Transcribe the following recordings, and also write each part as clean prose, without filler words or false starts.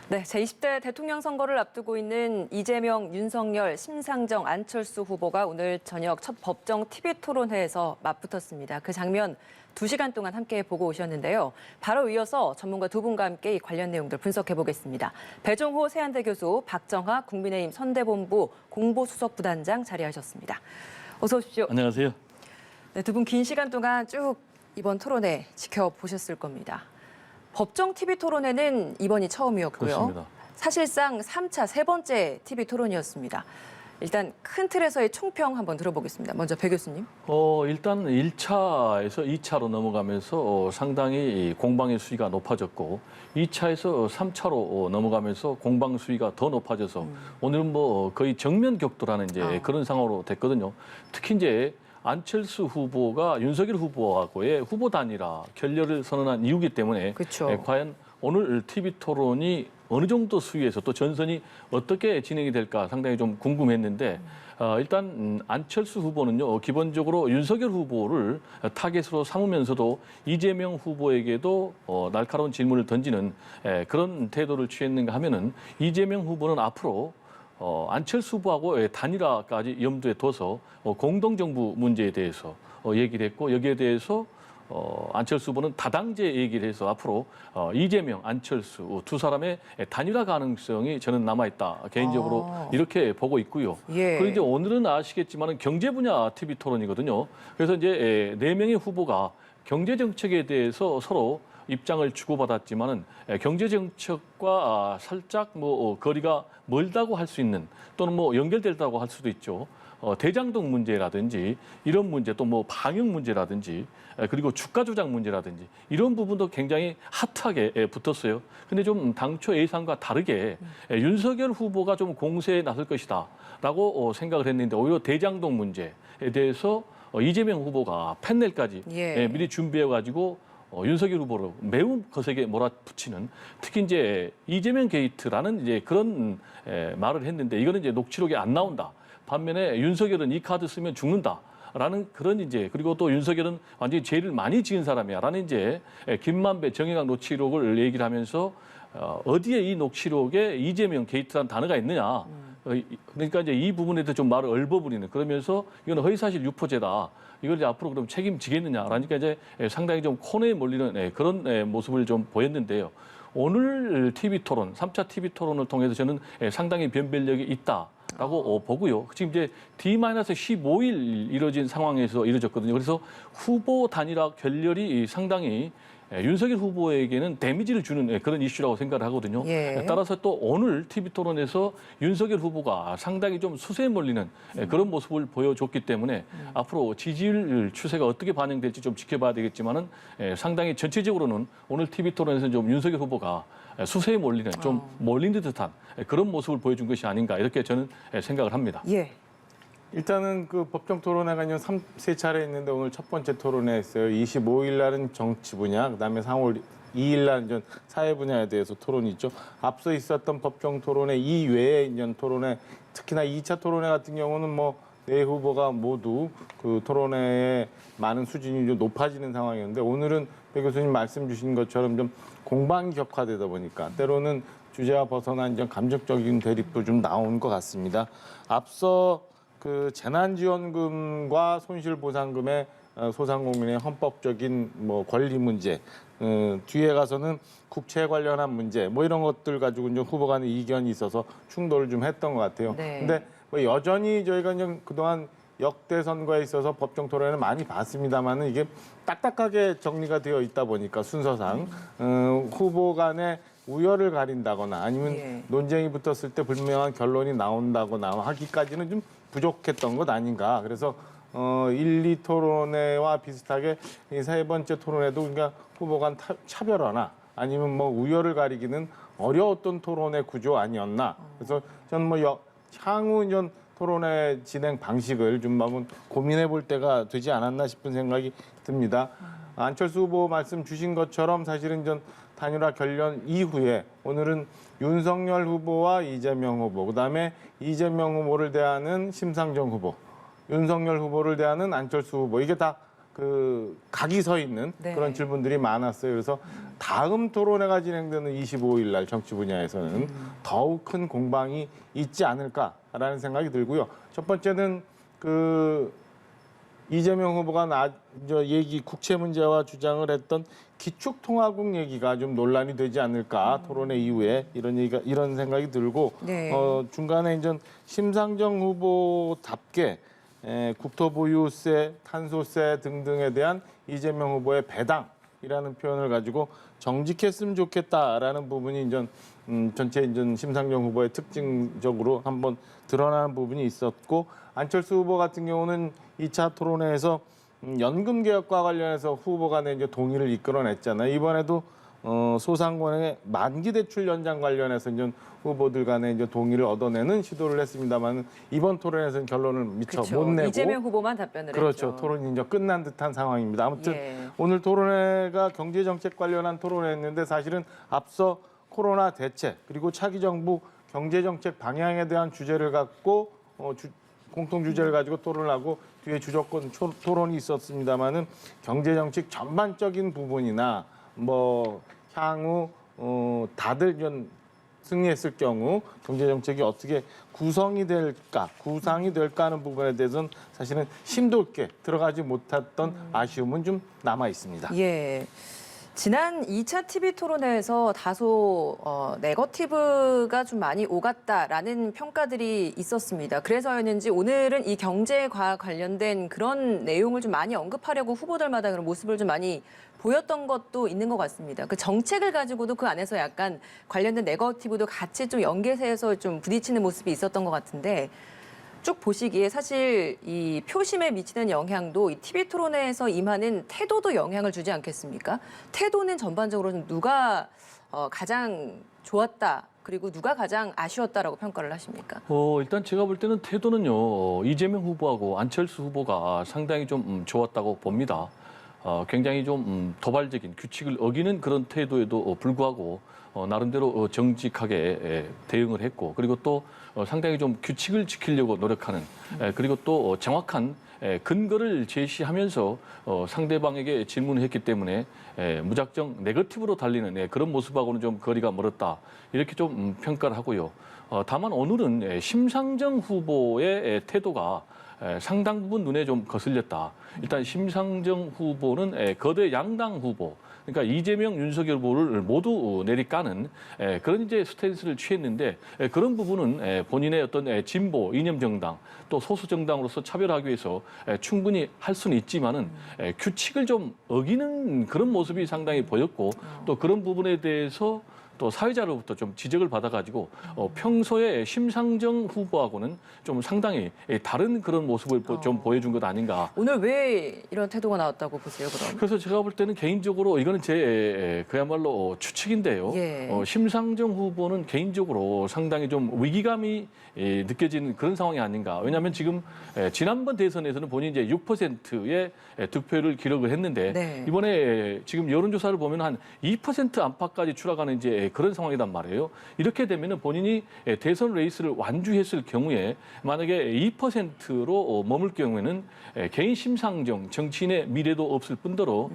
네, 제20대 대통령 선거를 앞두고 있는 이재명, 윤석열, 심상정, 안철수 후보가 오늘 저녁 첫 법정 TV 토론회에서 맞붙었습니다. 그 장면 2시간 동안 함께 보고 오셨는데요. 바로 이어서 전문가 두 분과 함께 이 관련 내용들 분석해 보겠습니다. 배종호 세한대 교수, 박정하 국민의힘 선대본부 공보수석 부단장 자리하셨습니다. 어서 오십시오. 안녕하세요. 네, 두 분 긴 시간 동안 쭉 이번 토론회 지켜보셨을 겁니다. 법정 TV 토론회는 이번이 처음이었고요. 그렇습니다. 사실상 3차, 세 번째 TV 토론이었습니다. 일단 큰 틀에서의 총평 한번 들어보겠습니다. 먼저 배 교수님. 일단 1차에서 2차로 넘어가면서 상당히 공방의 수위가 높아졌고 2차에서 3차로 넘어가면서 공방 수위가 더 높아져서 오늘은 뭐 거의 정면 격돌하는 이제 그런 상황으로 됐거든요. 특히 이제 안철수 후보가 윤석열 후보하고의 후보 단일화 결렬을 선언한 이유기 때문에 그렇죠. 과연 오늘 TV 토론이 어느 정도 수위에서 또 전선이 어떻게 진행이 될까 상당히 좀 궁금했는데 일단 안철수 후보는요 기본적으로 윤석열 후보를 타겟으로 삼으면서도 이재명 후보에게도 날카로운 질문을 던지는 그런 태도를 취했는가 하면은 이재명 후보는 앞으로 안철수 후보하고 단일화까지 염두에 둬서 공동정부 문제에 대해서 얘기를 했고 여기에 대해서 안철수 후보는 다당제 얘기를 해서 앞으로 이재명, 안철수 두 사람의 단일화 가능성이 저는 남아있다. 개인적으로 이렇게 보고 있고요. 예. 그리고 이제 오늘은 아시겠지만 경제 분야 TV 토론이거든요. 그래서 이제 4명의 후보가 경제 정책에 대해서 서로 입장을 주고받았지만은 경제 정책과 살짝 뭐 거리가 멀다고 할 수 있는 또는 뭐 연결된다고 할 수도 있죠. 대장동 문제라든지 이런 문제 또 뭐 방역 문제라든지 그리고 주가 조작 문제라든지 이런 부분도 굉장히 핫하게 붙었어요. 근데 좀 당초 예상과 다르게 윤석열 후보가 좀 공세에 나설 것이다라고 생각을 했는데 오히려 대장동 문제에 대해서 이재명 후보가 패널까지 미리 준비해가지고 윤석열 후보를 매우 거세게 몰아붙이는 특히 이제 이재명 게이트라는 이제 그런 말을 했는데 이거는 이제 녹취록에 안 나온다. 반면에 윤석열은 이 카드 쓰면 죽는다라는 그런 이제 그리고 또 윤석열은 완전히 죄를 많이 지은 사람이야라는 이제 김만배 정의당 녹취록을 얘기를 하면서 어디에 이 녹취록에 이재명 게이트라는 단어가 있느냐. 그러니까 이제 이 부분에 대해서 좀 말을 얽어부리는 그러면서 이건 허위사실 유포죄다. 이걸 이제 앞으로 그럼 책임지겠느냐라니까 이제 상당히 좀 코너에 몰리는 그런 모습을 좀 보였는데요. 오늘 TV 토론, 3차 TV 토론을 통해서 저는 상당히 변별력이 있다라고 보고요. 지금 이제 D-15일 이뤄진 상황에서 이루어졌거든요. 그래서 후보 단일화 결렬이 상당히 윤석열 후보에게는 데미지를 주는 그런 이슈라고 생각을 하거든요. 따라서 또 오늘 TV 토론에서 윤석열 후보가 상당히 좀 수세에 몰리는 그런 모습을 보여줬기 때문에 앞으로 지지율 추세가 어떻게 반영될지 좀 지켜봐야 되겠지만은 상당히 전체적으로는 오늘 TV 토론에서 좀 윤석열 후보가 수세에 몰리는 좀 몰린 듯한 그런 모습을 보여준 것이 아닌가 이렇게 저는 생각을 합니다. 예. 일단은 그 법정 토론회가 세 차례 있는데 오늘 첫 번째 토론회 했어요. 25일 날은 정치 분야, 그다음에 3월 2일 날은 사회 분야에 대해서 토론이 있죠. 앞서 있었던 법정 토론회 이외에 이제 토론회, 특히나 2차 토론회 같은 경우는 뭐 네 후보가 모두 그 토론회에 많은 수준이 좀 높아지는 상황이었는데 오늘은 배 교수님 말씀 주신 것처럼 좀 공방이 격화되다 보니까 때로는 주제와 벗어난 좀 감정적인 대립도 좀 나온 것 같습니다. 앞서 그 재난지원금과 손실보상금의 소상공인의 헌법적인 뭐 권리 문제, 뒤에 가서는 국채 관련한 문제, 뭐 이런 것들 가지고 이제 후보 간의 이견이 있어서 충돌을 좀 했던 것 같아요. 네. 근데 뭐 여전히 저희가 이제 그동안 역대 선거에 있어서 법정 토론을 많이 봤습니다만은 이게 딱딱하게 정리가 되어 있다 보니까 순서상 후보 간의 우열을 가린다거나 아니면 논쟁이 붙었을 때 분명한 결론이 나온다거나 하기까지는 좀 부족했던 것 아닌가. 그래서 1, 2 토론회와 비슷하게 이 세 번째 토론회도 그러니까 후보 간 차별화나 아니면 뭐 우열을 가리기는 어려웠던 토론회 구조 아니었나. 그래서 저는 뭐 향후 이전 토론회 진행 방식을 좀 한번 고민해 볼 때가 되지 않았나 싶은 생각이 듭니다. 안철수 후보 말씀 주신 것처럼 사실은 전 단일화 결렬 이후에 오늘은 윤석열 후보와 이재명 후보, 그다음에 이재명 후보를 대하는 심상정 후보, 윤석열 후보를 대하는 안철수 후보 이게 다 그 각이 서 있는 네. 그런 질문들이 많았어요. 그래서 다음 토론회가 진행되는 25일 날 정치 분야에서는 더욱 큰 공방이 있지 않을까라는 생각이 들고요. 첫 번째는 그 이재명 후보가 얘기 국채 문제와 주장을 했던 기축통화국 얘기가 좀 논란이 되지 않을까 토론회 이후에 이런 생각이 들고 네. 중간에 이제 심상정 후보답게 국토보유세, 탄소세 등등에 대한 이재명 후보의 배당이라는 표현을 가지고 정직했으면 좋겠다라는 부분이 이제 전체 이제 심상정 후보의 특징적으로 한번 드러나는 부분이 있었고 안철수 후보 같은 경우는 2차 토론회에서 연금 개혁과 관련해서 후보 간에 이제 동의를 이끌어냈잖아요. 이번에도 소상공인의 만기 대출 연장 관련해서 이제 후보들 간에 이제 동의를 얻어내는 시도를 했습니다만 이번 토론에서는 결론을 미처 그렇죠. 못 내고 이재명 후보만 답변을 그렇죠. 했죠. 토론이 이제 끝난 듯한 상황입니다. 아무튼 예. 오늘 토론회가 경제 정책 관련한 토론회였는데 사실은 앞서 코로나 대책 그리고 차기 정부 경제 정책 방향에 대한 주제를 갖고 공통 주제를 가지고 토론을 하고 뒤에 주도권 토론이 있었습니다만은 경제 정책 전반적인 부분이나 뭐 향후 다들 좀 승리했을 경우 경제 정책이 어떻게 구상이 될까 하는 부분에 대해서는 사실은 심도 있게 들어가지 못했던 아쉬움은 좀 남아 있습니다. 예. 지난 2차 TV 토론회에서 다소 네거티브가 좀 많이 오갔다라는 평가들이 있었습니다. 그래서였는지 오늘은 이 경제과 관련된 그런 내용을 좀 많이 언급하려고 후보들마다 그런 모습을 좀 많이 보였던 것도 있는 것 같습니다. 그 정책을 가지고도 그 안에서 약간 관련된 네거티브도 같이 좀 연계해서 좀 부딪히는 모습이 있었던 것 같은데 쭉 보시기에 사실 이 표심에 미치는 영향도 이 TV 토론회에서 임하는 태도도 영향을 주지 않겠습니까? 태도는 전반적으로 좀 누가 가장 좋았다 그리고 누가 가장 아쉬웠다라고 평가를 하십니까? 일단 제가 볼 때는 태도는요 이재명 후보하고 안철수 후보가 상당히 좀 좋았다고 봅니다. 굉장히 좀 도발적인 규칙을 어기는 그런 태도에도 불구하고 나름대로 정직하게 대응을 했고 그리고 또 상당히 좀 규칙을 지키려고 노력하는 그리고 또 정확한 근거를 제시하면서 상대방에게 질문을 했기 때문에 무작정 네거티브로 달리는 그런 모습하고는 좀 거리가 멀었다 이렇게 좀 평가를 하고요. 다만 오늘은 심상정 후보의 태도가 상당 부분 눈에 좀 거슬렸다. 일단 심상정 후보는 거대 양당 후보, 그러니까 이재명, 윤석열 후보를 모두 내리까는 그런 이제 스탠스를 취했는데 그런 부분은 본인의 어떤 진보, 이념 정당, 또 소수 정당으로서 차별하기 위해서 충분히 할 수는 있지만은 규칙을 좀 어기는 그런 모습이 상당히 보였고 또 그런 부분에 대해서 또 사회자로부터 좀 지적을 받아가지고 평소에 심상정 후보하고는 좀 상당히 다른 그런 모습을 좀 보여준 것 아닌가. 오늘 왜 이런 태도가 나왔다고 보세요, 그럼? 그래서 제가 볼 때는 개인적으로 이거는 제 그야말로 추측인데요. 예. 심상정 후보는 개인적으로 상당히 좀 위기감이 느껴지는 그런 상황이 아닌가. 왜냐하면 지금 지난번 대선에서는 본인이 이제 6%의 득표를 기록을 했는데 네. 이번에 지금 여론조사를 보면 한 2% 안팎까지 추락하는 이제 그런 상황이란 말이에요. 이렇게 되면은 본인이 대선 레이스를 완주했을 경우에 만약에 2%로 머물 경우에는 개인 심상정 정치인의 미래도 없을 뿐더러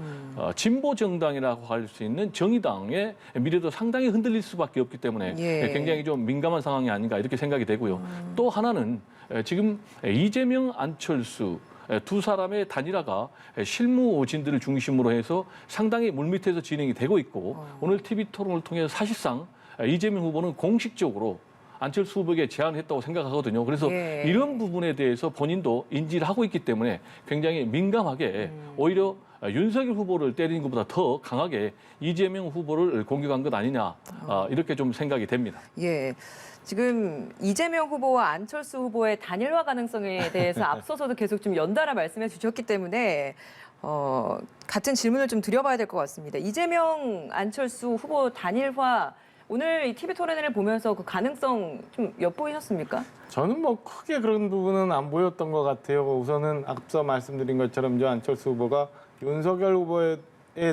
진보 정당이라고 할 수 있는 정의당의 미래도 상당히 흔들릴 수밖에 없기 때문에 예. 굉장히 좀 민감한 상황이 아닌가 이렇게 생각이 되고요. 또 하나는 지금 이재명, 안철수 두 사람의 단일화가 실무진들을 중심으로 해서 상당히 물밑에서 진행이 되고 있고 오늘 TV 토론을 통해서 사실상 이재명 후보는 공식적으로 안철수 후보에게 제안을 했다고 생각하거든요. 그래서 예. 이런 부분에 대해서 본인도 인지를 하고 있기 때문에 굉장히 민감하게 오히려 윤석열 후보를 때리는 것보다 더 강하게 이재명 후보를 공격한 것 아니냐 이렇게 좀 생각이 됩니다. 예. 지금 이재명 후보와 안철수 후보의 단일화 가능성에 대해서 앞서서도 계속 좀 연달아 말씀해 주셨기 때문에 같은 질문을 좀 드려봐야 될 것 같습니다. 이재명, 안철수 후보 단일화 오늘 이 TV 토론회를 보면서 그 가능성 좀 엿보이셨습니까? 저는 뭐 크게 그런 부분은 안 보였던 것 같아요. 우선은 앞서 말씀드린 것처럼 이제 안철수 후보가 윤석열 후보에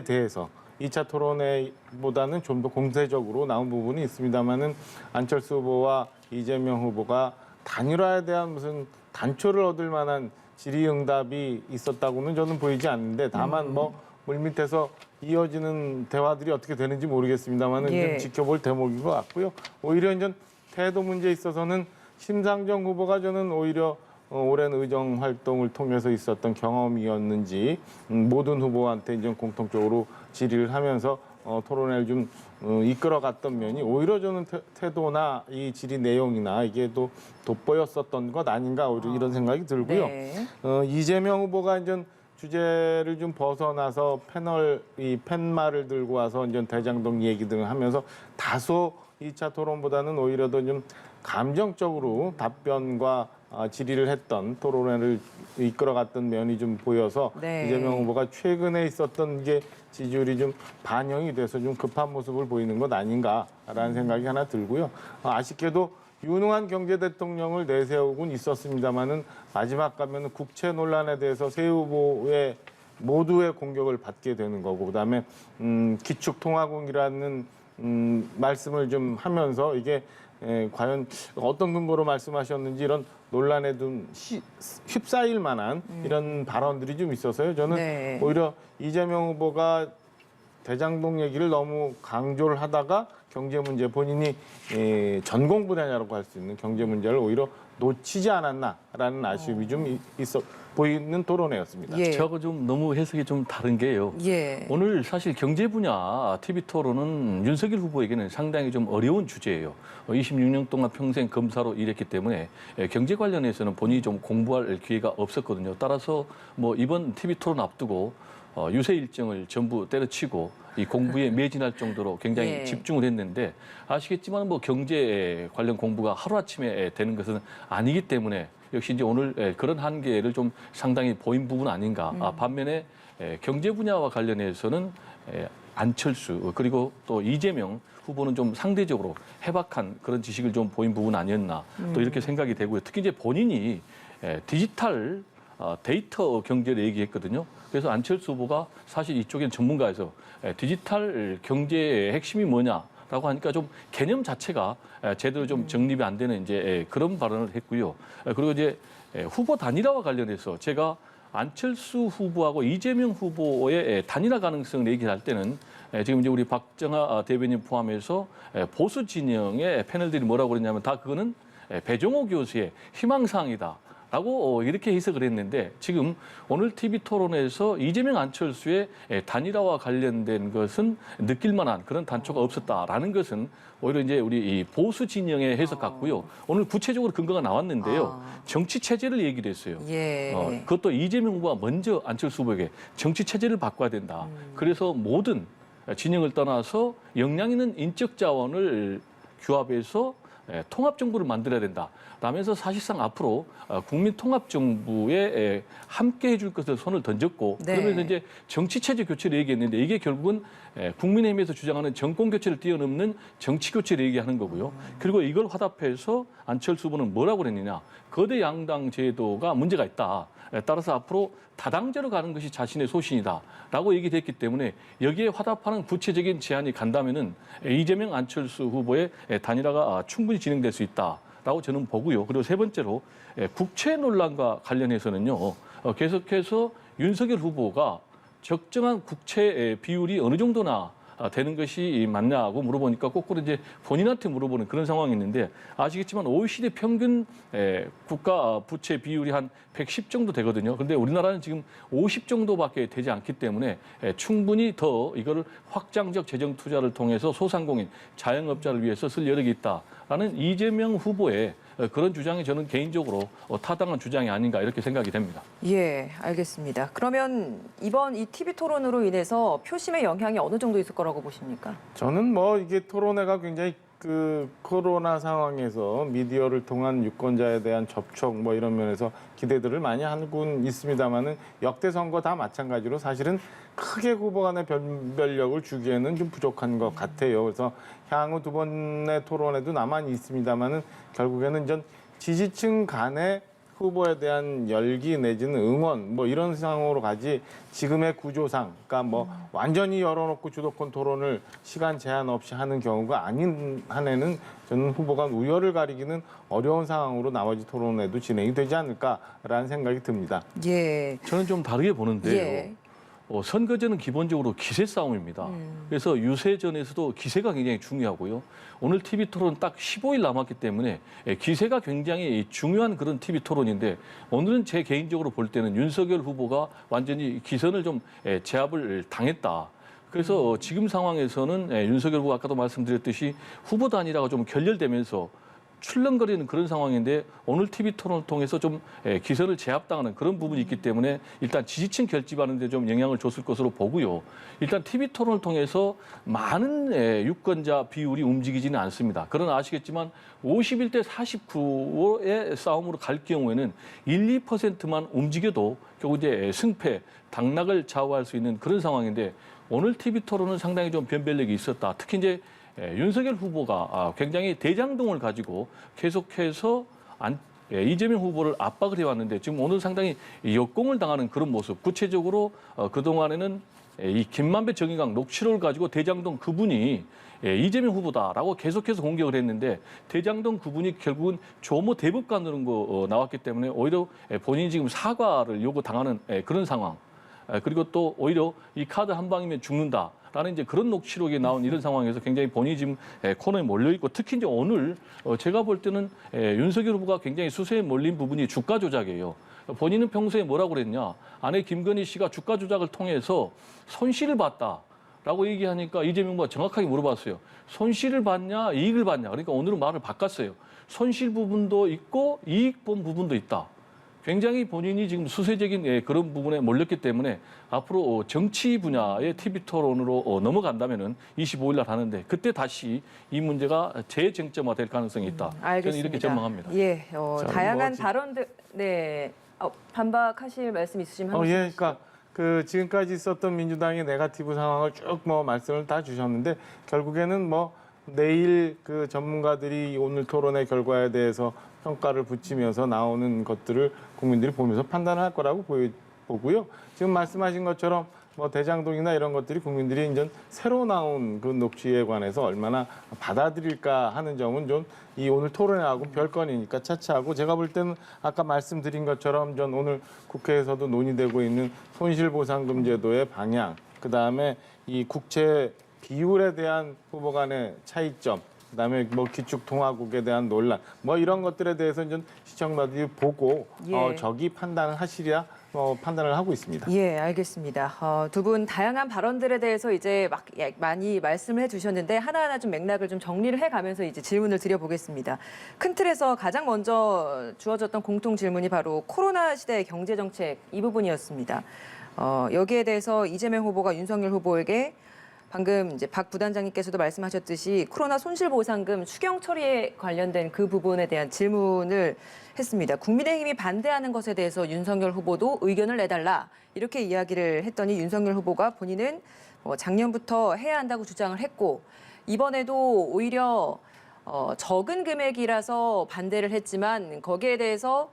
대해서 2차 토론회보다는 좀 더 공세적으로 나온 부분이 있습니다만은 안철수 후보와 이재명 후보가 단일화에 대한 무슨 단초를 얻을 만한 질의응답이 있었다고는 저는 보이지 않는데 다만 뭐 물밑에서 이어지는 대화들이 어떻게 되는지 모르겠습니다만은 예. 좀 지켜볼 대목인 것 같고요. 오히려 이제 태도 문제에 있어서는 심상정 후보가 저는 오히려 오랜 의정 활동을 통해서 있었던 경험이었는지 모든 후보한테 이제 공통적으로 질의를 하면서 토론회를 좀 이끌어갔던 면이 오히려 저는 태도나 이 질의 내용이나 이게 또 돋보였었던 것 아닌가 오히려 이런 생각이 들고요. 네. 이재명 후보가 이제 주제를 좀 벗어나서 이 팻말을 들고 와서 이제 대장동 얘기 등을 하면서 다소 2차 토론보다는 오히려 더 좀 감정적으로 답변과 질의를 했던 토론회를 이끌어갔던 면이 좀 보여서 네. 이재명 후보가 최근에 있었던 게 지지율이 좀 반영이 돼서 좀 급한 모습을 보이는 것 아닌가라는 생각이 하나 들고요. 아쉽게도 유능한 경제 대통령을 내세우곤 있었습니다만은 마지막 가면은 국채 논란에 대해서 새 후보의 모두의 공격을 받게 되는 거고 그다음에 기축통화국이라는 말씀을 좀 하면서 이게 과연 어떤 근거로 말씀하셨는지 이런 논란에 좀 휩싸일 만한 이런 발언들이 좀 있어서요. 저는 네. 오히려 이재명 후보가 대장동 얘기를 너무 강조를 하다가 경제 문제 본인이 전공 분야라고 할 수 있는 경제 문제를 오히려 놓치지 않았나라는 아쉬움이 좀 있어 보이는 토론회였습니다. 예. 저하고 좀 너무 해석이 좀 다른 게요. 예. 오늘 사실 경제 분야 TV 토론은 윤석열 후보에게는 상당히 좀 어려운 주제예요. 26년 동안 평생 검사로 일했기 때문에 경제 관련해서는 본인이 좀 공부할 기회가 없었거든요. 따라서 뭐 이번 TV 토론 앞두고 유세 일정을 전부 때려치고 이 공부에 매진할 정도로 굉장히 예. 집중을 했는데 아시겠지만 뭐 경제 관련 공부가 하루아침에 되는 것은 아니기 때문에 역시 이제 오늘 그런 한계를 좀 상당히 보인 부분 아닌가. 반면에 경제 분야와 관련해서는 안철수 그리고 또 이재명 후보는 좀 상대적으로 해박한 그런 지식을 좀 보인 부분 아니었나 또 이렇게 생각이 되고요. 특히 이제 본인이 디지털 데이터 경제를 얘기했거든요. 그래서 안철수 후보가 사실 이쪽엔 전문가에서 디지털 경제의 핵심이 뭐냐라고 하니까 좀 개념 자체가 제대로 좀 정립이 안 되는 이제 그런 발언을 했고요. 그리고 이제 후보 단일화와 관련해서 제가 안철수 후보하고 이재명 후보의 단일화 가능성을 얘기할 때는 지금 이제 우리 박정하 대변인 포함해서 보수 진영의 패널들이 뭐라고 그랬냐면 다 그거는 배종호 교수의 희망사항이다. 라고 이렇게 해석을 했는데 지금 오늘 TV 토론에서 이재명 안철수의 단일화와 관련된 것은 느낄 만한 그런 단초가 없었다라는 것은 오히려 이제 우리 이 보수 진영의 해석 같고요. 오늘 구체적으로 근거가 나왔는데요. 정치 체제를 얘기를 했어요. 예. 그것도 이재명 후보가 먼저 안철수 후보에게 정치 체제를 바꿔야 된다. 그래서 모든 진영을 떠나서 역량 있는 인적 자원을 규합해서 통합 정부를 만들어야 된다. 라면서 사실상 앞으로 국민 통합 정부에 함께 해줄 것을 손을 던졌고 네. 그러면서 이제 정치 체제 교체를 얘기했는데 이게 결국은 국민의힘에서 주장하는 정권 교체를 뛰어넘는 정치 교체를 얘기하는 거고요. 그리고 이걸 화답해서 안철수 후보는 뭐라고 그랬느냐. 거대 양당 제도가 문제가 있다. 따라서 앞으로 다당제로 가는 것이 자신의 소신이다라고 얘기했기 때문에 여기에 화답하는 구체적인 제안이 간다면은 이재명 안철수 후보의 단일화가 충분히 진행될 수 있다라고 저는 보고요. 그리고 세 번째로 국채 논란과 관련해서는요. 계속해서 윤석열 후보가 적정한 국채 비율이 어느 정도나 되는 것이 맞냐고 물어보니까 거꾸로 이제 본인한테 물어보는 그런 상황이 있는데 아시겠지만 OECD 평균 국가 부채 비율이 한 110 정도 되거든요. 그런데 우리나라는 지금 50 정도밖에 되지 않기 때문에 충분히 더 이거를 확장적 재정 투자를 통해서 소상공인, 자영업자를 위해서 쓸 여력이 있다라는 이재명 후보의 그런 주장이 저는 개인적으로 타당한 주장이 아닌가 이렇게 생각이 됩니다. 예, 알겠습니다. 그러면 이번 이 TV 토론으로 인해서 표심의 영향이 어느 정도 있을 거라고 보십니까? 저는 뭐 이게 토론회가 굉장히 그 코로나 상황에서 미디어를 통한 유권자에 대한 접촉 뭐 이런 면에서 기대들을 많이 하고 있습니다만은 역대 선거 다 마찬가지로 사실은 크게 후보 간의 변별력을 주기에는 좀 부족한 것 같아요. 그래서 향후 두 번의 토론회도 남아 있습니다만은 결국에는 전 지지층 간의 후보에 대한 열기 내지는 응원 뭐 이런 상황으로 가지 지금의 구조상 그러니까 뭐 완전히 열어놓고 주도권 토론을 시간 제한 없이 하는 경우가 아닌 한에는 저는 후보가 우열을 가리기는 어려운 상황으로 나머지 토론에도 진행이 되지 않을까라는 생각이 듭니다. 예. 저는 좀 다르게 보는데요. 예. 선거제는 기본적으로 기세 싸움입니다. 그래서 유세전에서도 기세가 굉장히 중요하고요. 오늘 TV 토론 딱 15일 남았기 때문에 기세가 굉장히 중요한 그런 TV 토론인데 오늘은 제 개인적으로 볼 때는 윤석열 후보가 완전히 기선을 좀 제압을 당했다. 그래서 지금 상황에서는 윤석열 후보가 아까도 말씀드렸듯이 후보 단일화가 좀 결렬되면서 출렁거리는 그런 상황인데 오늘 TV 토론을 통해서 좀 기선을 제압당하는 그런 부분이 있기 때문에 일단 지지층 결집하는 데 좀 영향을 줬을 것으로 보고요. 일단 TV 토론을 통해서 많은 유권자 비율이 움직이지는 않습니다. 그러나 아시겠지만 51대 49의 싸움으로 갈 경우에는 1, 2%만 움직여도 결국 이제 승패, 당락을 좌우할 수 있는 그런 상황인데 오늘 TV 토론은 상당히 좀 변별력이 있었다. 특히 이제 윤석열 후보가 굉장히 대장동을 가지고 계속해서 이재명 후보를 압박을 해왔는데 지금 오늘 상당히 역공을 당하는 그런 모습. 구체적으로 그동안에는 이 김만배 정의강 녹취록을 가지고 대장동 그분이 이재명 후보다라고 계속해서 공격을 했는데 대장동 그분이 결국은 조모 대법관으로 나왔기 때문에 오히려 본인이 지금 사과를 요구당하는 그런 상황. 그리고 또 오히려 이 카드 한 방이면 죽는다라는 이제 그런 녹취록이 나온 이런 상황에서 굉장히 본인이 지금 코너에 몰려 있고 특히 이제 오늘 제가 볼 때는 윤석열 후보가 굉장히 수세에 몰린 부분이 주가 조작이에요. 본인은 평소에 뭐라고 그랬냐? 아내 김건희 씨가 주가 조작을 통해서 손실을 봤다라고 얘기하니까 이재명 후보가 정확하게 물어봤어요. 손실을 봤냐, 이익을 봤냐? 그러니까 오늘은 말을 바꿨어요. 손실 부분도 있고 이익 본 부분도 있다. 굉장히 본인이 지금 수세적인 그런 부분에 몰렸기 때문에 앞으로 정치 분야의 TV 토론으로 넘어간다면은 25일 날 하는데 그때 다시 이 문제가 재쟁점화될 가능성이 있다. 알겠습니다. 저는 이렇게 전망합니다. 예, 다양한 뭐 발언들, 네, 반박하실 말씀 있으시면 한 예, 그러니까 그 지금까지 있었던 민주당의 네거티브 상황을 쭉 뭐 말씀을 다 주셨는데 결국에는 뭐 내일 그 전문가들이 오늘 토론의 결과에 대해서 평가를 붙이면서 나오는 것들을 국민들이 보면서 판단할 거라고 보고요. 지금 말씀하신 것처럼 뭐 대장동이나 이런 것들이 국민들이 이제 새로 나온 그 녹취에 관해서 얼마나 받아들일까 하는 점은 좀 이 오늘 토론하고 별건이니까 차치하고 제가 볼 때는 아까 말씀드린 것처럼 전 오늘 국회에서도 논의되고 있는 손실보상금 제도의 방향, 그다음에 이 국채 비율에 대한 후보 간의 차이점, 그다음에 뭐 기축통화국에 대한 논란, 뭐 이런 것들에 대해서 이제 시청자들이 보고 예. 저기 판단을 하시랴 판단을 하고 있습니다. 예, 알겠습니다. 두 분 다양한 발언들에 대해서 이제 막 많이 말씀을 해주셨는데 하나하나 좀 맥락을 좀 정리를 해가면서 이제 질문을 드려보겠습니다. 큰 틀에서 가장 먼저 주어졌던 공통 질문이 바로 코로나 시대의 경제 정책 이 부분이었습니다. 여기에 대해서 이재명 후보가 윤석열 후보에게 방금 이제 박 부단장님께서도 말씀하셨듯이 코로나 손실보상금 추경 처리에 관련된 그 부분에 대한 질문을 했습니다. 국민의힘이 반대하는 것에 대해서 윤석열 후보도 의견을 내달라 이렇게 이야기를 했더니 윤석열 후보가 본인은 작년부터 해야 한다고 주장을 했고 이번에도 오히려 적은 금액이라서 반대를 했지만 거기에 대해서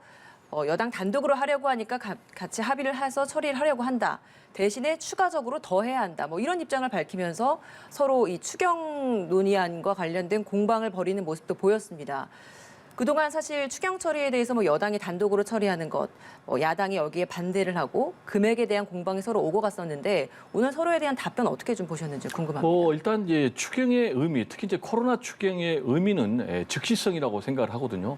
여당 단독으로 하려고 하니까 같이 합의를 해서 처리를 하려고 한다. 대신에 추가적으로 더 해야 한다. 뭐 이런 입장을 밝히면서 서로 이 추경 논의안과 관련된 공방을 벌이는 모습도 보였습니다. 그동안 사실 추경 처리에 대해서 뭐 여당이 단독으로 처리하는 것, 야당이 여기에 반대를 하고 금액에 대한 공방이 서로 오고 갔었는데 오늘 서로에 대한 답변 어떻게 좀 보셨는지 궁금합니다. 일단 이제 추경의 의미, 특히 이제 코로나 추경의 의미는 즉시성이라고 생각을 하거든요.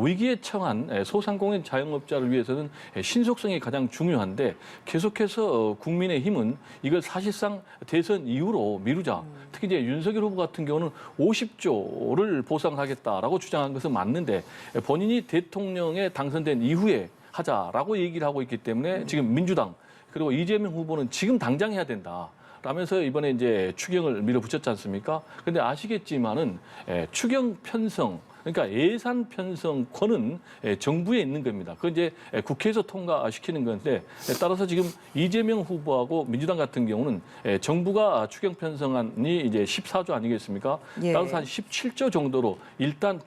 위기에 처한 소상공인 자영업자를 위해서는 신속성이 가장 중요한데 계속해서 국민의힘은 이걸 사실상 대선 이후로 미루자. 특히 이제 윤석열 후보 같은 경우는 50조를 보상하겠다라고 주장한 것은 맞는데 본인이 대통령에 당선된 이후에 하자라고 얘기를 하고 있기 때문에 지금 민주당 그리고 이재명 후보는 지금 당장 해야 된다. 라면서 이번에 이제 추경을 밀어붙였지 않습니까? 근데 아시겠지만은 추경 편성 그러니까 예산 편성권은 정부에 있는 겁니다. 그 이제 국회에서 통과시키는 건데 따라서 지금 이재명 후보하고 민주당 같은 경우는 정부가 추경 편성안이 이제 14조 아니겠습니까? 예. 따라서 한 17조 정도로 일단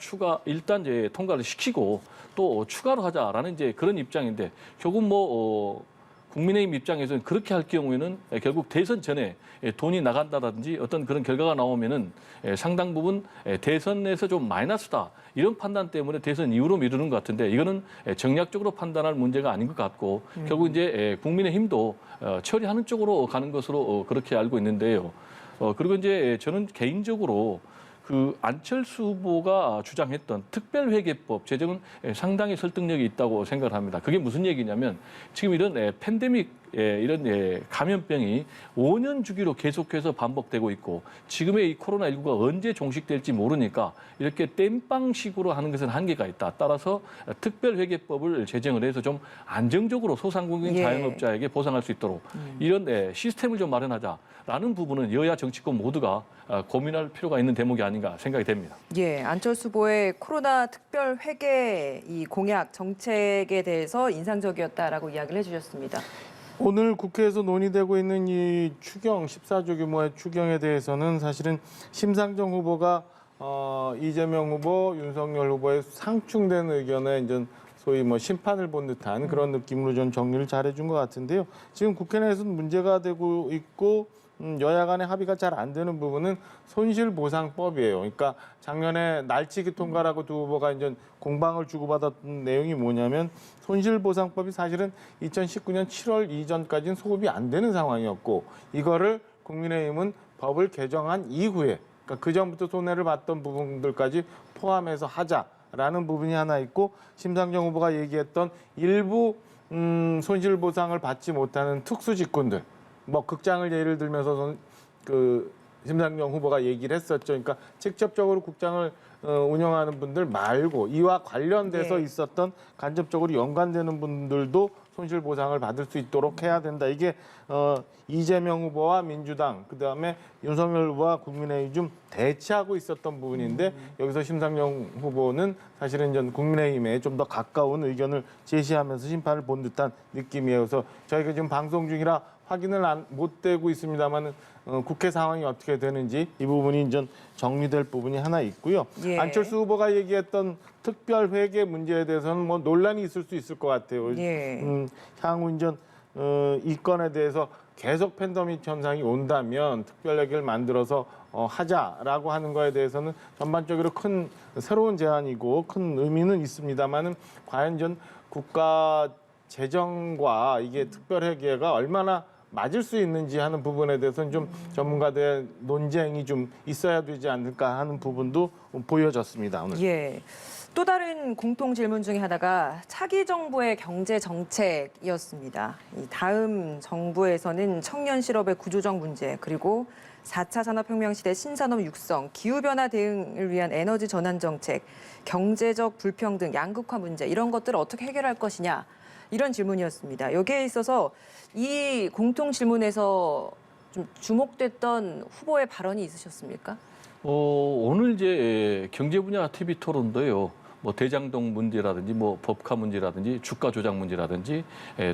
이제 통과를 시키고 또 추가로 하자라는 이제 그런 입장인데 결국 국민의힘 입장에서는 그렇게 할 경우에는 결국 대선 전에 돈이 나간다든지 어떤 그런 결과가 나오면은 상당 부분 대선에서 좀 마이너스다 이런 판단 때문에 대선 이후로 미루는 것 같은데 이거는 정략적으로 판단할 문제가 아닌 것 같고 결국 이제 국민의힘도 처리하는 쪽으로 가는 것으로 그렇게 알고 있는데요. 그리고 이제 저는 개인적으로 그 안철수 후보가 주장했던 특별회계법 제정은 상당히 설득력이 있다고 생각을 합니다. 그게 무슨 얘기냐면 지금 이런 팬데믹 이런 감염병이 5년 주기로 계속해서 반복되고 있고 지금의 이 코로나19가 언제 종식될지 모르니까 이렇게 땜빵식으로 하는 것은 한계가 있다. 따라서 특별회계법을 제정을 해서 좀 안정적으로 소상공인 예. 자영업자에게 보상할 수 있도록 이런 시스템을 좀 마련하자라는 부분은 여야 정치권 모두가 고민할 필요가 있는 대목이 아닌가 생각이 됩니다. 예, 안철수 후보의 코로나 특별 회계 이 공약 정책에 대해서 인상적이었다라고 이야기를 해주셨습니다. 오늘 국회에서 논의되고 있는 이 추경 14조 규모의 추경에 대해서는 사실은 심상정 후보가 이재명 후보, 윤석열 후보의 상충된 의견에 이제 소위 심판을 본 듯한 그런 느낌으로 좀 정리를 잘해준 것 같은데요. 지금 국회 내에서는 문제가 되고 있고 여야 간의 합의가 잘 안 되는 부분은 손실보상법이에요. 그러니까 작년에 날치기 통과라고 두 후보가 이제 공방을 주고받았던 내용이 뭐냐면 손실보상법이 사실은 2019년 7월 이전까지는 소급이 안 되는 상황이었고 이거를 국민의힘은 법을 개정한 이후에 그러니까 그 전부터 손해를 봤던 부분들까지 포함해서 하자라는 부분이 하나 있고 심상정 후보가 얘기했던 일부 손실보상을 받지 못하는 특수직군들 극장을 예를 들면서 심상정 후보가 얘기를 했었죠. 그러니까 직접적으로 국장을 운영하는 분들 말고 이와 관련돼서 네. 있었던 간접적으로 연관되는 분들도 손실보상을 받을 수 있도록 해야 된다. 이게 이재명 후보와 민주당 그다음에 윤석열 후보와 국민의힘이 좀 대치하고 있었던 부분인데 여기서 심상정 후보는 사실은 전 국민의힘에 좀 더 가까운 의견을 제시하면서 심판을 본 듯한 느낌이에요. 그래서 저희가 지금 방송 중이라 확인을 못 되고 있습니다만 국회 상황이 어떻게 되는지 이 부분이 이제 정리될 부분이 하나 있고요. 예. 안철수 후보가 얘기했던 특별회계 문제에 대해서는 논란이 있을 수 있을 것 같아요. 예. 향후 이제 이 건에 대해서 계속 팬데믹 현상이 온다면 특별회계를 만들어서 하자라고 하는 거에 대해서는 전반적으로 큰 새로운 제안이고 큰 의미는 있습니다만은 과연 전 국가 재정과 이게 특별회계가 얼마나 맞을 수 있는지 하는 부분에 대해서는 좀 전문가들의 논쟁이 좀 있어야 되지 않을까 하는 부분도 보여졌습니다. 오늘. 예. 또 다른 공통 질문 중에 하나가 차기 정부의 경제 정책이었습니다. 이 다음 정부에서는 청년 실업의 구조적 문제 그리고 4차 산업혁명 시대 신산업 육성, 기후변화 대응을 위한 에너지 전환 정책, 경제적 불평등, 양극화 문제 이런 것들을 어떻게 해결할 것이냐 이런 질문이었습니다. 여기에 있어서 이 공통 질문에서 좀 주목됐던 후보의 발언이 있으셨습니까? 오늘 이제 경제 분야 TV 토론도요. 대장동 문제라든지 법카 문제라든지 주가 조작 문제라든지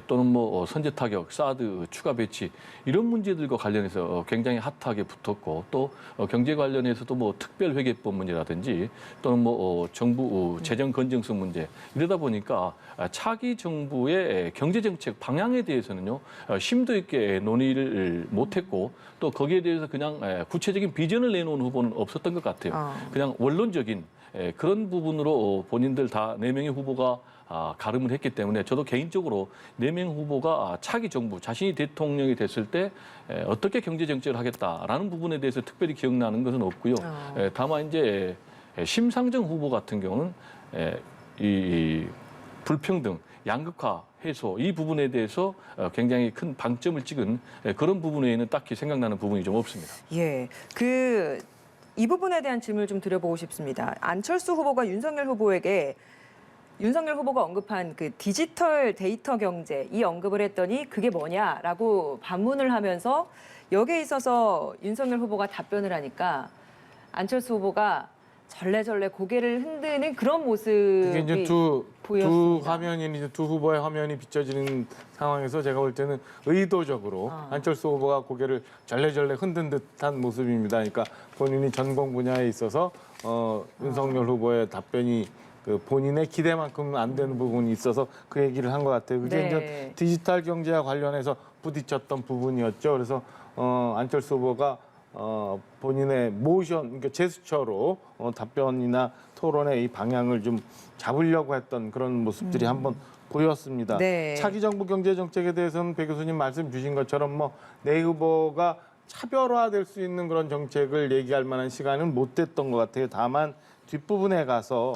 또는 선제 타격, 사드 추가 배치 이런 문제들과 관련해서 굉장히 핫하게 붙었고 또 경제 관련해서도 특별회계법 문제라든지 또는 정부 재정 건전성 문제 이러다 보니까 차기 정부의 경제 정책 방향에 대해서는요 심도 있게 논의를 못했고 또 거기에 대해서 그냥 구체적인 비전을 내놓은 후보는 없었던 것 같아요. 그냥 원론적인 그런 부분으로 본인들 다 4명의 후보가 가름을 했기 때문에 저도 개인적으로 4명 후보가 차기 정부 자신이 대통령이 됐을 때 어떻게 경제 정책을 하겠다라는 부분에 대해서 특별히 기억나는 것은 없고요. 다만 이제 심상정 후보 같은 경우는 이 불평등, 양극화 해소 이 부분에 대해서 굉장히 큰 방점을 찍은 그런 부분에는 딱히 생각나는 부분이 좀 없습니다. 예. 이 부분에 대한 질문을 좀 드려보고 싶습니다. 안철수 후보가 윤석열 후보에게 윤석열 후보가 언급한 그 디지털 데이터 경제 이 언급을 했더니 그게 뭐냐라고 반문을 하면서 여기에 있어서 윤석열 후보가 답변을 하니까 안철수 후보가 절레절레 고개를 흔드는 그런 모습이 이게 이제 두 보였습니다. 화면이 이제 두 후보의 화면이 비춰지는 상황에서 제가 볼 때는 의도적으로 안철수 후보가 고개를 절레절레 흔든 듯한 모습입니다. 그러니까 본인이 전공 분야에 있어서 윤석열 후보의 답변이 그 본인의 기대만큼 안 되는 부분이 있어서 그 얘기를 한 것 같아요. 그게 네. 이제 디지털 경제와 관련해서 부딪혔던 부분이었죠. 그래서 안철수 후보가 본인의 모션, 그러니까 제스처로 답변이나 토론의 이 방향을 좀 잡으려고 했던 그런 모습들이 한번 보였습니다. 네. 차기 정부 경제 정책에 대해서는 배 교수님 말씀 주신 것처럼 뭐 내 후보가 차별화될 수 있는 그런 정책을 얘기할 만한 시간은 못 됐던 것 같아요. 다만 뒷부분에 가서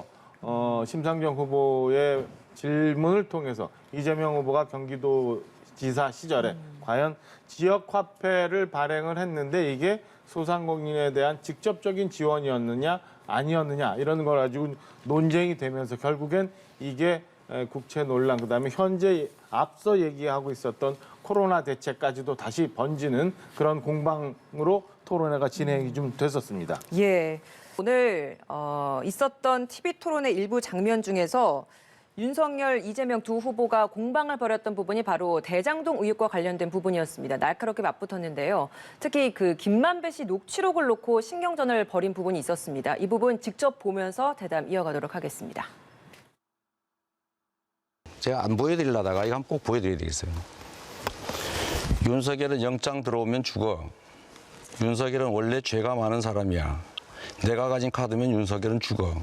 심상정 후보의 질문을 통해서 이재명 후보가 경기도지사 시절에 과연 지역 화폐를 발행을 했는데 이게 소상공인에 대한 직접적인 지원이었느냐 아니었느냐 이런 걸 가지고 논쟁이 되면서 결국엔 이게 국채 논란 그다음에 현재 앞서 얘기하고 있었던 코로나 대책까지도 다시 번지는 그런 공방으로 토론회가 진행이 좀 됐었습니다. 예. 오늘 있었던 TV 토론의 일부 장면 중에서 윤석열, 이재명 두 후보가 공방을 벌였던 부분이 바로 대장동 의혹과 관련된 부분이었습니다. 날카롭게 맞붙었는데요. 특히 그 김만배 씨 녹취록을 놓고 신경전을 벌인 부분이 있었습니다. 이 부분 직접 보면서 대담 이어가도록 하겠습니다. 제가 안 보여드리려다가 이거 한번 꼭 보여드려야 되겠어요. 윤석열은 영장 들어오면 죽어. 윤석열은 원래 죄가 많은 사람이야. 내가 가진 카드면 윤석열은 죽어.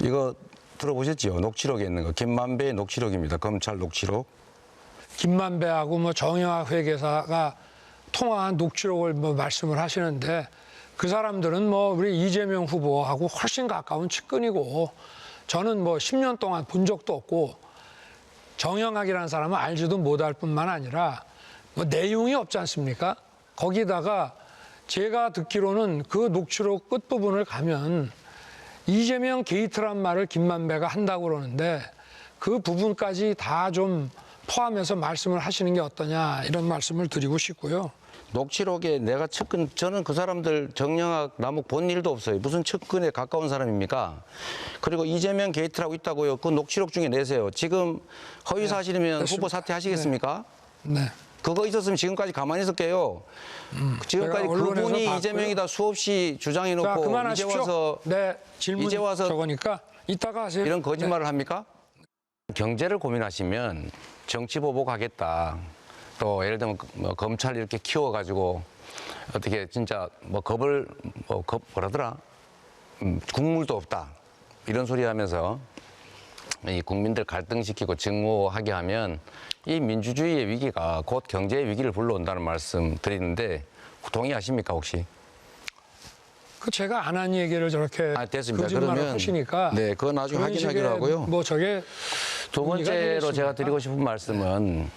이거 들어보셨죠? 녹취록에 있는 거. 김만배의 녹취록입니다. 검찰 녹취록. 김만배하고 뭐 정영학 회계사가 통화한 녹취록을 뭐 말씀을 하시는데 그 사람들은 뭐 우리 이재명 후보하고 훨씬 가까운 측근이고 저는 뭐 10년 동안 본 적도 없고 정영학이라는 사람은 알지도 못할 뿐만 아니라 뭐 내용이 없지 않습니까? 거기다가 제가 듣기로는 그 녹취록 끝부분을 가면 이재명 게이트란 말을 김만배가 한다고 그러는데 그 부분까지 다 좀 포함해서 말씀을 하시는 게 어떠냐 이런 말씀을 드리고 싶고요. 녹취록에 내가 측근, 저는 그 사람들 정영학, 남욱 본 일도 없어요. 무슨 측근에 가까운 사람입니까? 그리고 이재명 게이트라고 있다고요. 그 녹취록 중에 내세요. 지금 허위 사실이면 후보 사퇴하시겠습니까? 네. 그거 있었으면 지금까지 가만히 있을게요. 지금까지 제가 언론에서 그분이 봤고요. 이재명이다 수없이 자, 주장해놓고 이제 그만하십시오. 와서 네, 질문 이제 와서 저거니까 이따가 하세요. 이런 거짓말을 합니까? 경제를 고민하시면 정치 보복하겠다. 또 예를 들면 뭐 검찰 이렇게 키워가지고 어떻게 진짜 뭐 겁을 뭐라더라 국물도 없다 이런 소리 하면서 이 국민들 갈등시키고 증오하게 하면 이 민주주의의 위기가 곧 경제의 위기를 불러온다는 말씀 드리는데 동의하십니까 혹시? 그 제가 안 한 얘기를 저렇게 됐습니다. 거짓말을 그러면 하시니까 네, 그건 나중에 그런 확인하기로 식의 하고요. 뭐 저게 두 의미가 번째로 되겠습니까? 제가 드리고 싶은 말씀은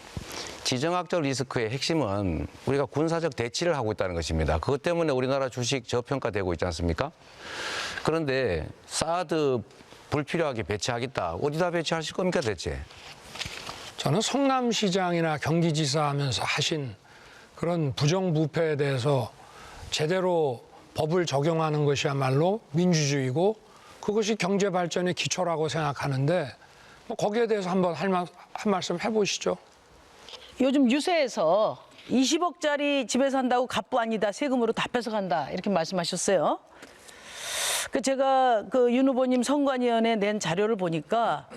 지정학적 리스크의 핵심은 우리가 군사적 대치를 하고 있다는 것입니다. 그것 때문에 우리나라 주식 저평가되고 있지 않습니까? 그런데 사드 불필요하게 배치하겠다. 어디다 배치하실 겁니까 대체? 저는 성남시장이나 경기지사 하면서 하신 그런 부정부패에 대해서 제대로 법을 적용하는 것이야말로 민주주의고 그것이 경제 발전의 기초라고 생각하는데 뭐 거기에 대해서 한번 한 말씀 해보시죠. 요즘 유세에서 20억짜리 집에 산다고 갑부 아니다 세금으로 다 뺏어간다 이렇게 말씀하셨어요. 제가 그 윤 후보님 선관위원회 낸 자료를 보니까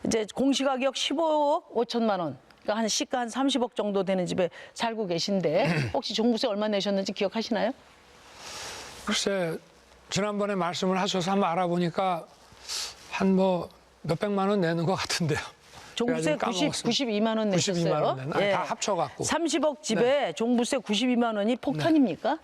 이제 공시가격 15억 5천만 원, 그러니까 한 시가 한 30억 정도 되는 집에 살고 계신데 혹시 종부세 얼마 내셨는지 기억하시나요? 글쎄 지난번에 말씀을 하셔서 한번 알아보니까 한 뭐 몇백만 원 내는 것 같은데요. 종부세 제가 지금 까먹었습니다. 92만 원 내셨어요. 92만 원 내는, 아니, 다 합쳐갖고. 30억 집에 종부세 92만 원이 폭탄입니까?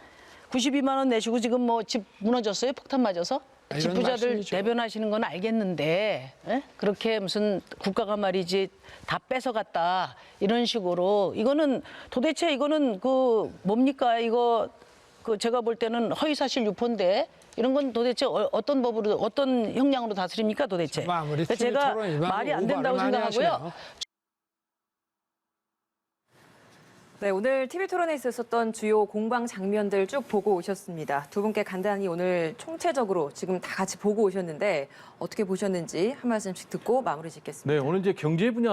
92만 원 내시고 지금 뭐 집 무너졌어요? 폭탄 맞아서? 이런 집 부자들 말씀이죠. 대변하시는 건 알겠는데 에? 그렇게 무슨 국가가 말이지 다 뺏어갔다 이런 식으로 이거는 도대체 이거는 그 뭡니까 이거 그 제가 볼 때는 허위사실 유포인데 이런 건 도대체 어떤 법으로 어떤 형량으로 다스립니까 도대체? 아무리 그러니까 TV 제가 토론 일반으로 말이 안 된다고 오바를 많이 생각하고요. 하시네요. 네, 오늘 TV 토론에 있었던 주요 공방 장면들 쭉 보고 오셨습니다. 두 분께 간단히 오늘 총체적으로 지금 다 같이 보고 오셨는데 어떻게 보셨는지 한 말씀씩 듣고 마무리 짓겠습니다. 네, 오늘 이제 경제 분야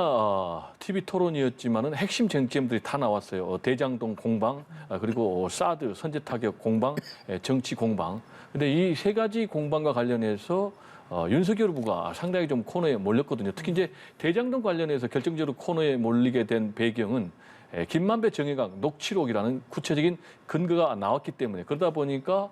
TV 토론이었지만은 핵심 쟁점들이 다 나왔어요. 대장동 공방, 그리고 사드 선제 타격 공방, 정치 공방. 근데 이 세 가지 공방과 관련해서 윤석열 후보가 상당히 좀 코너에 몰렸거든요. 특히 이제 대장동 관련해서 결정적으로 코너에 몰리게 된 배경은 김만배 정의강 녹취록이라는 구체적인 근거가 나왔기 때문에 그러다 보니까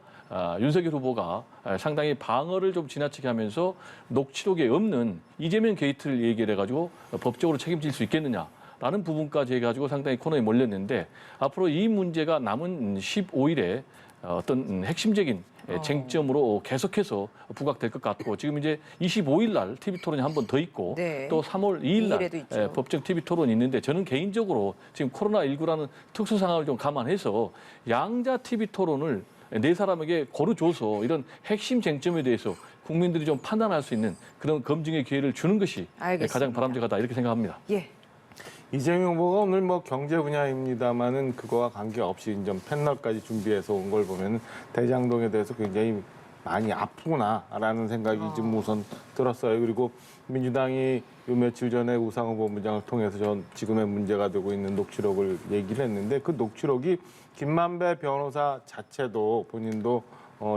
윤석열 후보가 상당히 방어를 좀 지나치게 하면서 녹취록에 없는 이재명 게이트를 얘기를 해가지고 법적으로 책임질 수 있겠느냐라는 부분까지 해가지고 상당히 코너에 몰렸는데 앞으로 이 문제가 남은 15일에 어떤 핵심적인 쟁점으로 계속해서 부각될 것 같고 지금 이제 25일 날 TV 토론이 한 번 더 있고 네. 또 3월 2일 이일에도 날 있죠. 법정 TV 토론이 있는데 저는 개인적으로 지금 코로나19라는 특수 상황을 좀 감안해서 양자 TV 토론을 네 사람에게 고루 줘서 이런 핵심 쟁점에 대해서 국민들이 좀 판단할 수 있는 그런 검증의 기회를 주는 것이 알겠습니다. 가장 바람직하다 이렇게 생각합니다. 예. 이재명 후보가 오늘 뭐 경제 분야입니다만은 그거와 관계없이 이제 패널까지 준비해서 온 걸 보면 대장동에 대해서 굉장히 많이 아프구나라는 생각이 좀 우선 들었어요. 그리고 민주당이 요 며칠 전에 우상호 본부장을 통해서 전 지금의 문제가 되고 있는 녹취록을 얘기를 했는데 그 녹취록이 김만배 변호사 자체도 본인도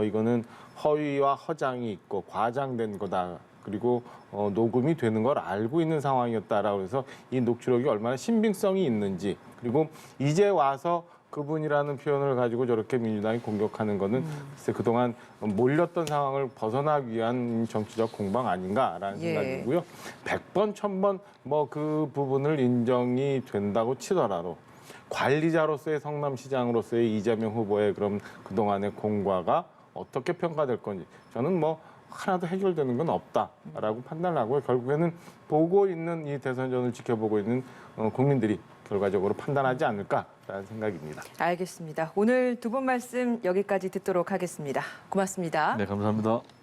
이거는 허위와 허장이 있고 과장된 거다. 그리고 녹음이 되는 걸 알고 있는 상황이었다라고 해서 이 녹취록이 얼마나 신빙성이 있는지 그리고 이제 와서 그분이라는 표현을 가지고 저렇게 민주당이 공격하는 거는 글쎄 그동안 몰렸던 상황을 벗어나기 위한 정치적 공방 아닌가라는 예. 생각이고요. 100번, 1000번 뭐 그 부분을 인정이 된다고 치더라도 관리자로서의 성남시장으로서의 이재명 후보의 그럼 그동안의 공과가 어떻게 평가될 건지 저는 뭐 하나도 해결되는 건 없다라고 판단을 하고요. 결국에는 보고 있는 이 대선전을 지켜보고 있는 국민들이 결과적으로 판단하지 않을까라는 생각입니다. 알겠습니다. 오늘 두 분 말씀 여기까지 듣도록 하겠습니다. 고맙습니다. 네, 감사합니다.